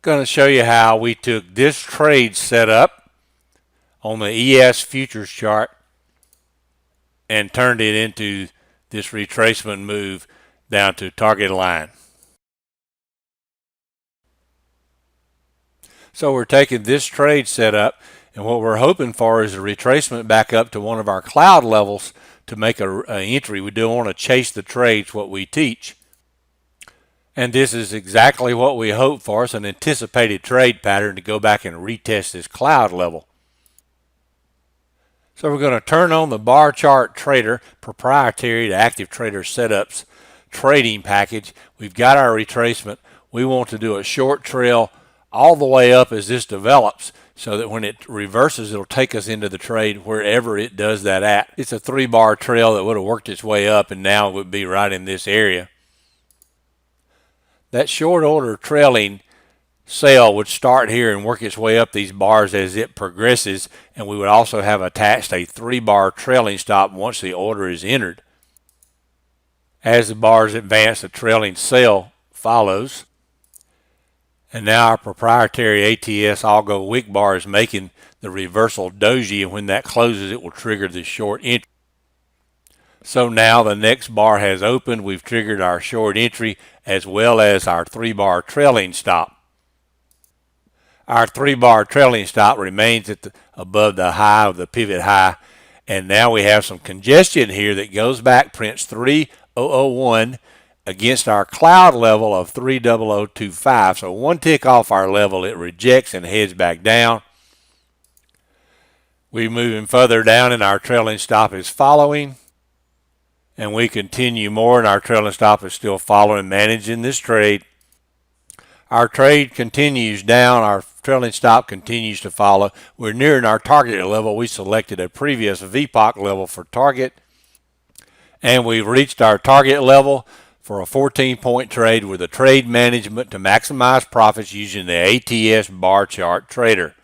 Going to show you how we took this trade setup on the ES futures chart and turned it into this retracement move down to target line. So we're taking this trade setup, and what we're hoping for is a retracement back up to one of our cloud levels to make an entry. We don't want to chase the trades, what we teach. And this is exactly what we hope for. It's an anticipated trade pattern to go back and retest this cloud level. So we're going to turn on the Bar Chart Trader proprietary to Active Trader Setups trading package. We've got our retracement. We want to do a short trail all the way up as this develops, so that when it reverses, it'll take us into the trade wherever it does that at. It's a 3-bar trail that would have worked its way up, and now it would be right in this area. That short order trailing sale would start here and work its way up these bars as it progresses, and we would also have attached a 3-bar trailing stop once the order is entered. As the bars advance, the trailing sale follows. And now our proprietary ATS Algo Wick bar is making the reversal doji, and when that closes, it will trigger the short entry. So now the next bar has opened. We've triggered our short entry as well as our 3-bar trailing stop. Our 3-bar trailing stop remains at above the high of the pivot high, and now we have some congestion here that goes back, prints 3001 against our cloud level of 30025. So one tick off our level, it rejects and heads back down. We're moving further down, and our trailing stop is following. And we continue more, and our trailing stop is still following, managing this trade. Our trade continues down. Our trailing stop continues to follow. We're nearing our target level. We selected a previous VPOC level for target, and we've reached our target level for a 14-point trade with a trade management to maximize profits using the ATS Bar Chart Trader.